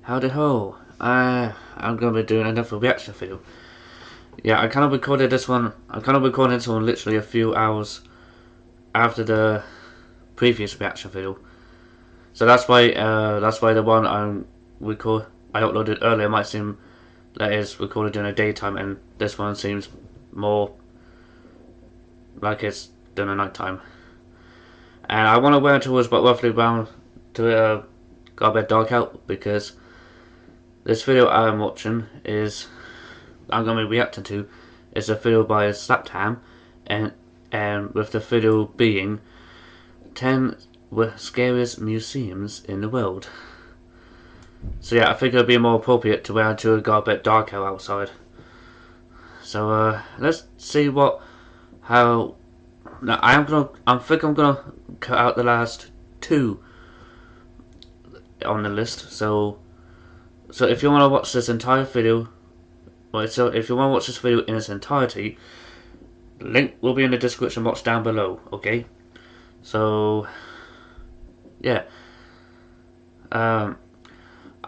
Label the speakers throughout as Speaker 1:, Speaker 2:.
Speaker 1: Howdy ho. I'm gonna be doing another reaction video. Yeah, I kind of recorded this one. Literally a few hours after the previous reaction video. So that's why the one I uploaded earlier might seem that is recorded during the daytime, and this one seems more like it's during the nighttime. And I want to wear it towards about roughly around to got a bit dark out, because this video I'm gonna be reacting to is a video by Slaptam, and with the video being 10 scariest museums in the world. So yeah, I think it'd be more appropriate to wear until it got a bit darker outside. So let's see how. Now I think I'm gonna cut out the last two on the list. So if you want to watch this entire video, if you want to watch this video in its entirety, the link will be in the description box down below. Okay. So yeah. I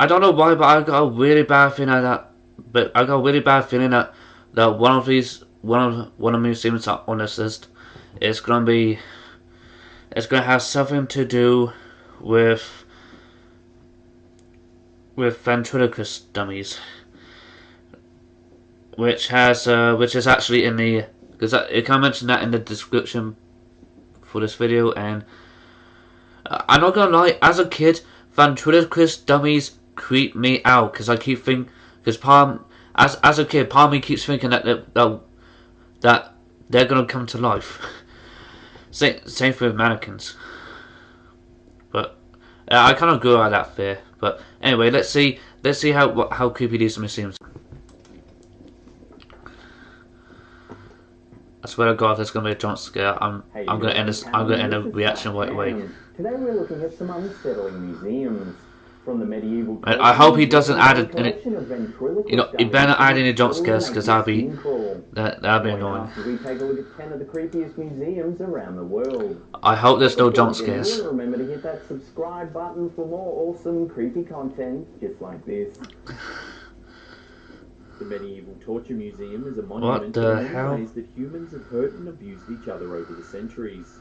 Speaker 1: don't know why, but I got a really bad feeling that. But I got a really bad feeling that one of the museums on this list is gonna have something to do with ventriloquist dummies, which is actually in the, because it can mention that in the description for this video. And I'm not gonna lie, as a kid, ventriloquist dummies creep me out, because I keep thinking, as a kid, part of me keeps thinking that they're gonna come to life. Same with mannequins. But I kind of grew out of that fear. But anyway, let's see how creepy these museums. I swear to God, if there's gonna be a jump scare, I'm gonna end the reaction right away.
Speaker 2: Today we're looking at some unsettling museums. From the medieval,
Speaker 1: I hope he doesn't add any, he better not add any jump scares, because that'd be annoying.
Speaker 2: We take a look at 10 of the creepiest museums around the world.
Speaker 1: I hope there's no jump scares.
Speaker 2: Remember to hit that subscribe button for more awesome creepy content just like this. The Medieval Torture Museum is a monument to the ways that humans have hurt and abused each other over the centuries.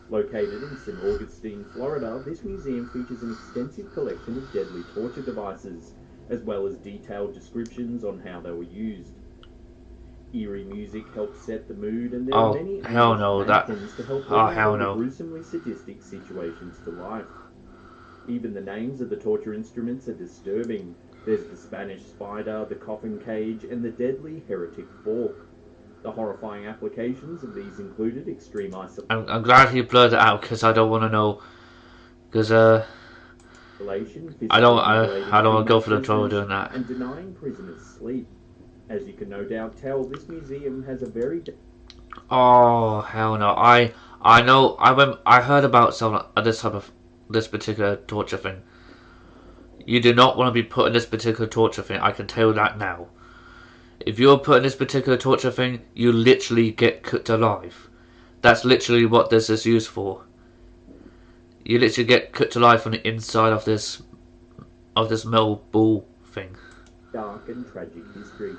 Speaker 2: Located in St. Augustine, Florida, this museum features an extensive collection of deadly torture devices, as well as detailed descriptions on how they were used. Eerie music helps set the mood, and there are many mannequins to help bring the gruesomely sadistic situations to life. Even the names of the torture instruments are disturbing. There's the Spanish spider, the coffin cage, and the deadly heretic fork. The horrifying applications of these included extreme isolation.
Speaker 1: I'm glad he blurred it out, because I don't want to know. Because I don't want to go for the trouble of doing that.
Speaker 2: And denying prisoners sleep. As you can no doubt tell, this museum has a very.
Speaker 1: Oh hell no! I know. I heard about this particular torture thing. You do not want to be put in this particular torture thing. I can tell you that now. If you're put in this particular torture thing, you literally get cooked alive. That's literally what this is used for. You literally get cooked alive from the inside of this metal ball thing.
Speaker 2: Dark and tragic history.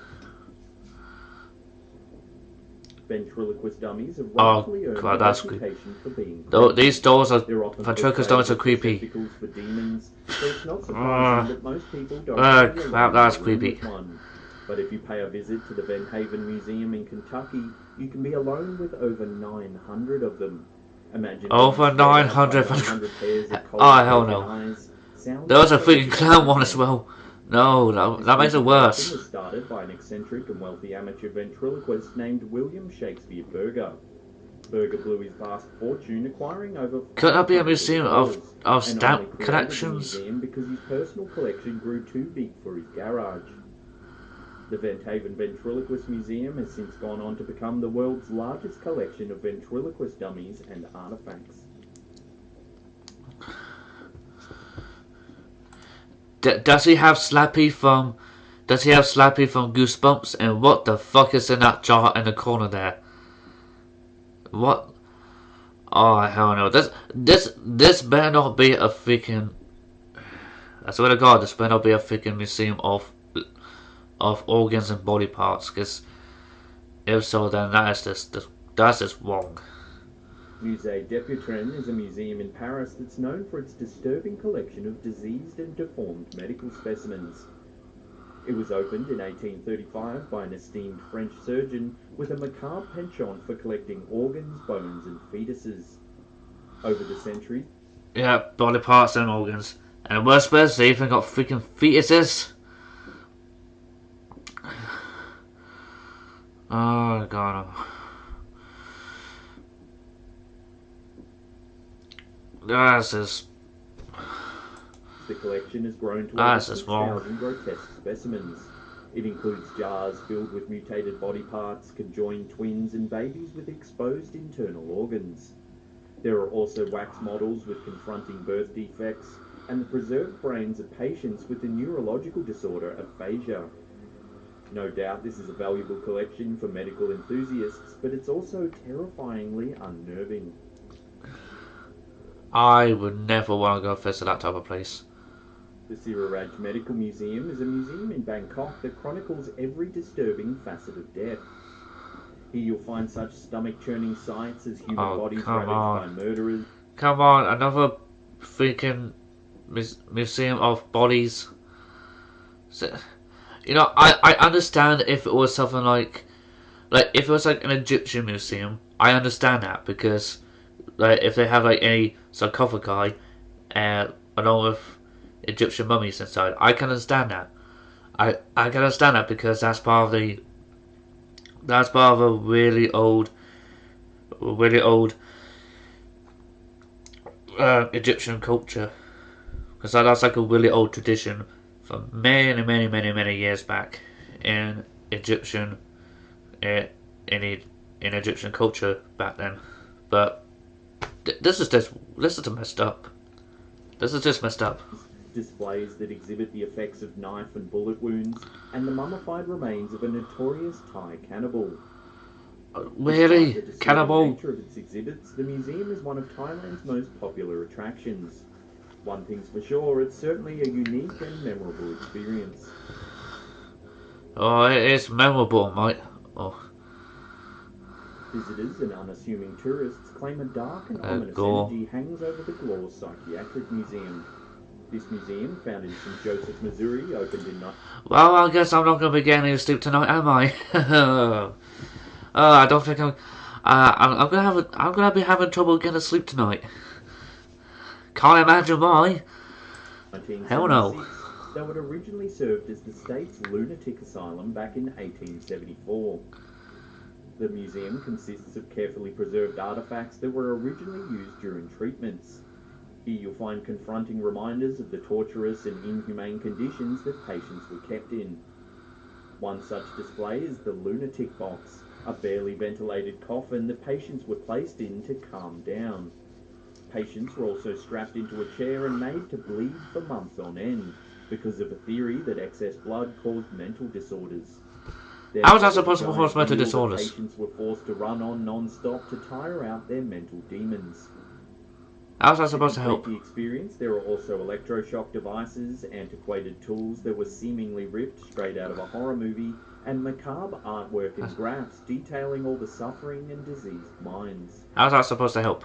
Speaker 2: Ventriloquist dummies have rightfully earned a reputation for being creepy.
Speaker 1: These dolls are ventriloquist dummies are creepy.
Speaker 2: For demons, so it's not surprising that most people don't
Speaker 1: crap, that's creepy.
Speaker 2: One. But if you pay a visit to the Van Haven Museum in Kentucky, you can be alone with over 900 of them. Imagine
Speaker 1: over 900
Speaker 2: pairs of
Speaker 1: oh hell no. There was a freaking clown one as well. No, that makes it worse.
Speaker 2: It was started by an eccentric and wealthy amateur ventriloquist named William Shakespeare Burger. Burger blew his vast fortune acquiring over.
Speaker 1: Could that be a museum of stamp collections?
Speaker 2: Because his personal collection grew too big for his garage. The Van Haven Ventriloquist Museum has since gone on to become the world's largest collection of ventriloquist dummies and artifacts.
Speaker 1: Does he have Slappy from Goosebumps? And what the fuck is in that jar in the corner there? What? Oh hell no! This better not be a freaking I swear to God, this better not be a freaking museum of organs and body parts, because if so, then that's just wrong.
Speaker 2: Musée Dupuytren is a museum in Paris that's known for its disturbing collection of diseased and deformed medical specimens. It was opened in 1835 by an esteemed French surgeon with a macabre penchant for collecting organs, bones, and fetuses. Over the centuries,
Speaker 1: Yeah, body parts and organs. And the worst bit, they even got freaking fetuses. Oh God. That's just...
Speaker 2: the collection has grown to over 6,000
Speaker 1: wrong.
Speaker 2: grotesque specimens. It includes jars filled with mutated body parts, conjoined twins, and babies with exposed internal organs. There are also wax models with confronting birth defects, and the preserved brains of patients with the neurological disorder aphasia. No doubt this is a valuable collection for medical enthusiasts, but it's also terrifyingly unnerving.
Speaker 1: I would never want to go visit that type of place.
Speaker 2: The Caravaggio Medical Museum is a museum in Bangkok that chronicles every disturbing facet of death. Here you'll find such stomach-churning sights as human bodies ravaged by murderers.
Speaker 1: Come on, another freaking museum of bodies. You know, I understand if it was something like if it was like an Egyptian museum, I understand that, because like if they have like any sarcophagi along with Egyptian mummies inside, I can understand that. I can understand that because that's part of a really old Egyptian culture, because that's like a really old tradition from many years back in Egyptian in Egyptian culture back then. But this is just messed up. This is just messed up.
Speaker 2: Displays that exhibit the effects of knife and bullet wounds, and the mummified remains of a notorious Thai cannibal.
Speaker 1: Really? Cannibal?
Speaker 2: Despite the nature of its exhibits, the museum is one of Thailand's most popular attractions. One thing's for sure, it's certainly a unique and memorable experience.
Speaker 1: Oh, it is memorable, mate. Oh.
Speaker 2: Visitors and unassuming tourists claim a dark and ominous energy hangs over the Glore Psychiatric Museum. This museum, founded in St. Joseph, Missouri, opened in...
Speaker 1: Well, I guess I'm not going to be getting any sleep tonight, am I? I don't think I'm gonna be having trouble getting to sleep tonight. Can't imagine why. Hell no.
Speaker 2: Though it originally served as the state's lunatic asylum back in 1874. The museum consists of carefully preserved artifacts that were originally used during treatments. Here you'll find confronting reminders of the torturous and inhumane conditions that patients were kept in. One such display is the lunatic box, a barely ventilated coffin that patients were placed in to calm down. Patients were also strapped into a chair and made to bleed for months on end, because of a theory that excess blood caused mental disorders.
Speaker 1: How is that supposed to cause mental disorders?
Speaker 2: Patients were forced to run on non-stop to tire out their mental demons.
Speaker 1: How is that supposed to help?
Speaker 2: To complete the experience, there are also electroshock devices, antiquated tools that were seemingly ripped straight out of a horror movie, and macabre artwork and graphs detailing all the suffering and diseased minds.
Speaker 1: How's that supposed to help?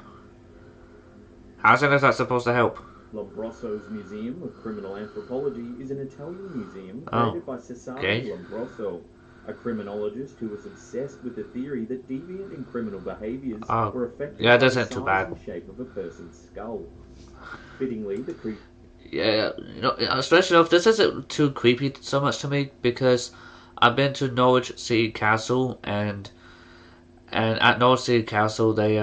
Speaker 1: How's that supposed to help?
Speaker 2: Lombrosso's Museum of Criminal Anthropology is an Italian museum created by Cesare Lombroso, a criminologist who was obsessed with the theory that deviant and criminal behaviours were affected by the size and shape of a person's skull. Fittingly, the creepy...
Speaker 1: Yeah, you know, especially if this isn't too creepy so much to me, because I've been to Norwich City Castle, and at Norwich City Castle they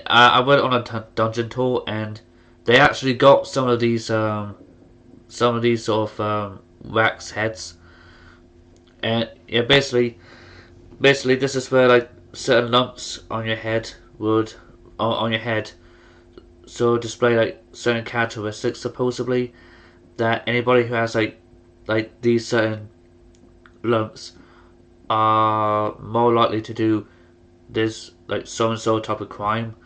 Speaker 1: I went on a dungeon tour, and they actually got some of these sort of wax heads, and yeah, basically this is where like certain lumps on your head so display like certain characteristics, supposedly, that anybody who has like these certain lumps are more likely to do this like so and so type of crime.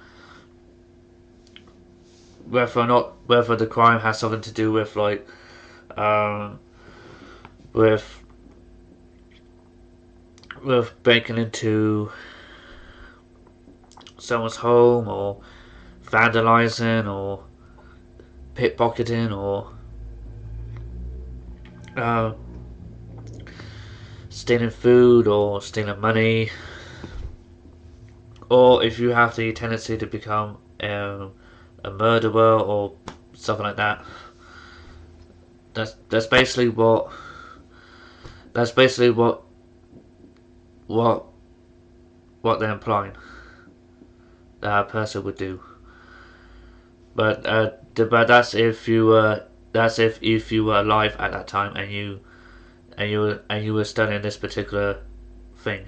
Speaker 1: whether the crime has something to do with like with breaking into someone's home or vandalizing or pickpocketing or uh, stealing food or stealing money, or if you have the tendency to become a murderer or something like that. That's basically what what they're implying that a person would do. But that's if you were alive at that time and you were studying this particular thing.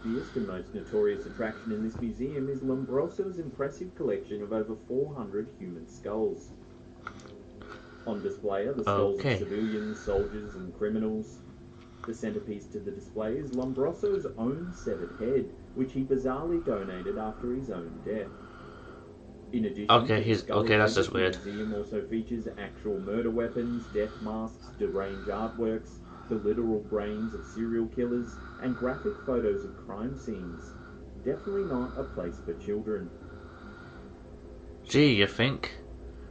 Speaker 2: The biggest and most notorious attraction in this museum is Lombroso's impressive collection of over 400 human skulls. On display are the skulls of civilians, soldiers, and criminals. The centerpiece to the display is Lombroso's own severed head, which he bizarrely donated after his own death. In addition,
Speaker 1: that's just weird.
Speaker 2: The museum also features actual murder weapons, death masks, deranged artworks, the literal brains of serial killers, and graphic photos of crime scenes. Definitely not a place for children.
Speaker 1: Gee, you think?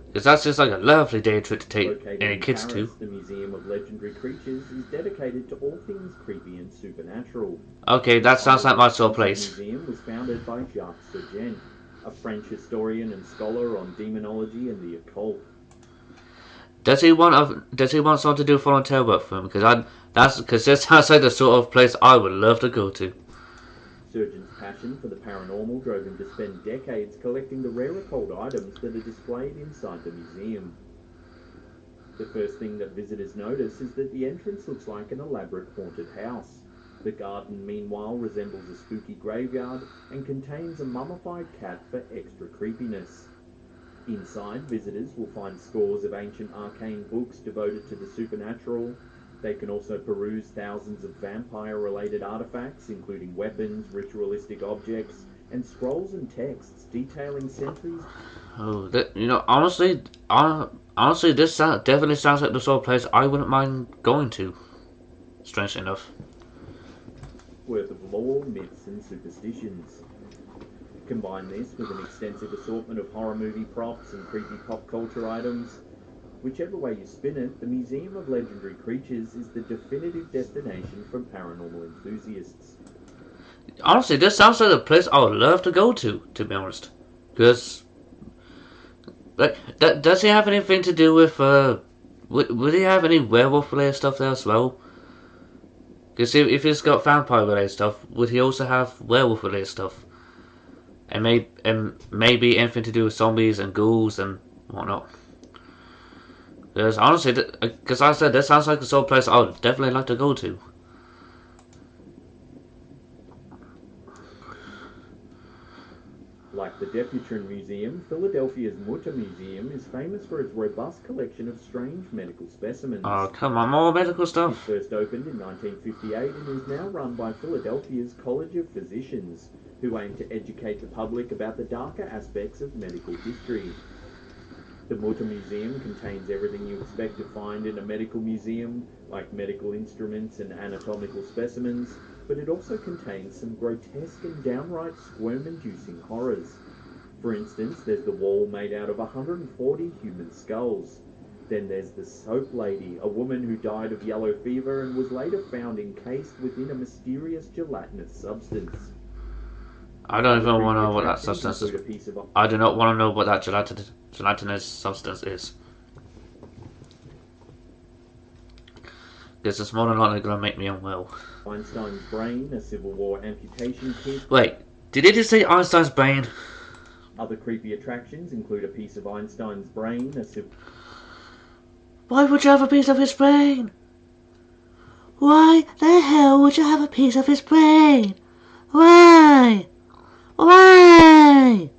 Speaker 1: Because that's just like a lovely day trip to take any kids to.
Speaker 2: The Museum of Legendary Creatures is dedicated to all things creepy and supernatural.
Speaker 1: Okay, that sounds like my sort of place.
Speaker 2: The museum was founded by Jacques Surgent, a French historian and scholar on demonology and the occult.
Speaker 1: Does he want someone to do volunteer work for him? Because this sounds like the sort of place I would love to go to.
Speaker 2: Surgent's passion for the paranormal drove him to spend decades collecting the rare occult items that are displayed inside the museum. The first thing that visitors notice is that the entrance looks like an elaborate haunted house. The garden, meanwhile, resembles a spooky graveyard and contains a mummified cat for extra creepiness. Inside, visitors will find scores of ancient arcane books devoted to the supernatural. They can also peruse thousands of vampire-related artifacts, including weapons, ritualistic objects, and scrolls and texts detailing centuries.
Speaker 1: Oh, honestly, this definitely sounds like the sort of place I wouldn't mind going to. Strangely enough.
Speaker 2: Worth of lore, myths, and superstitions. Combine this with an extensive assortment of horror movie props and creepy pop culture items. Whichever way you spin it, the Museum of Legendary Creatures is the definitive destination for paranormal enthusiasts.
Speaker 1: Honestly, this sounds like a place I would love to go to be honest. Because, does he have anything to do with, would he have any werewolf-related stuff there as well? Because if he's got vampire-related stuff, would he also have werewolf-related stuff? And maybe anything to do with zombies and ghouls and whatnot. Because honestly, because I said, this sounds like the sort of place I would definitely like to go to.
Speaker 2: Like the Deptutrin Museum, Philadelphia's Mutter Museum is famous for its robust collection of strange medical specimens.
Speaker 1: Oh, come on, more medical stuff.
Speaker 2: It first opened in 1958 and is now run by Philadelphia's College of Physicians, who aim to educate the public about the darker aspects of medical history. The Mutter Museum contains everything you expect to find in a medical museum, like medical instruments and anatomical specimens, but it also contains some grotesque and downright squirm-inducing horrors. For instance, there's the wall made out of 140 human skulls. Then there's the Soap Lady, a woman who died of yellow fever and was later found encased within a mysterious gelatinous substance.
Speaker 1: I don't even want to know what that substance is. I do not want to know what that gelatinous substance is. Because it's more than likely going to make me unwell.
Speaker 2: Einstein's brain, a Civil War amputation kit.
Speaker 1: Wait, did he just say Einstein's brain?
Speaker 2: Other creepy attractions include a piece of Einstein's brain,
Speaker 1: Why would you have a piece of his brain? Why the hell would you have a piece of his brain? Why? Why?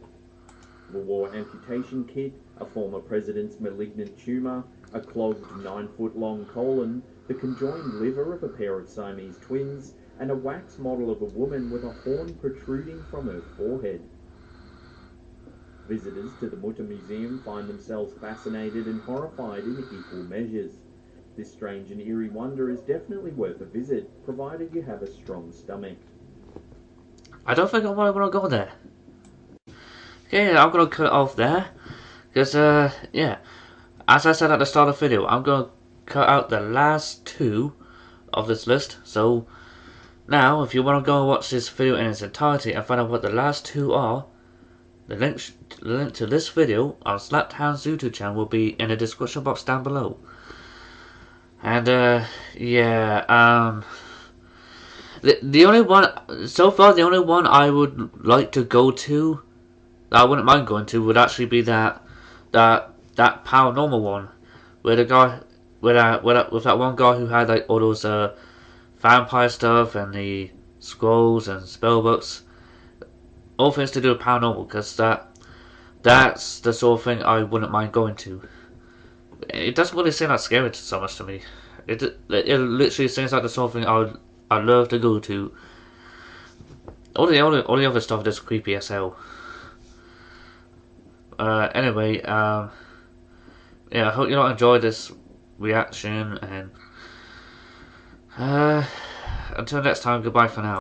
Speaker 2: Civil War amputation kit, a former president's malignant tumour, a clogged 9-foot-long colon, the conjoined liver of a pair of Siamese twins, and a wax model of a woman with a horn protruding from her forehead. Visitors to the Mutta Museum find themselves fascinated and horrified in equal measures. This strange and eerie wonder is definitely worth a visit, provided you have a strong stomach.
Speaker 1: I don't think I'm gonna go there. Okay, I'm gonna cut it off there. Because, yeah. As I said at the start of the video, I'm gonna cut out the last 2 of this list. So, now, if you want to go and watch this video in its entirety and find out what the last 2 are, the link to this video on Slaptown's YouTube channel will be in the description box down below. And, yeah, the only one, so far the only one I would like to go to, that I wouldn't mind going to, would actually be that paranormal one, where the guy, with that one guy who had like all those vampire stuff and the scrolls and spell books, all things to do with paranormal, because that's the sort of thing I wouldn't mind going to. It doesn't really seem that scary so much to me. It literally seems like the sort of thing I'd love to go to. All the other stuff is just creepy as hell. Anyway, yeah, I hope you all enjoyed this reaction, and until next time, goodbye for now.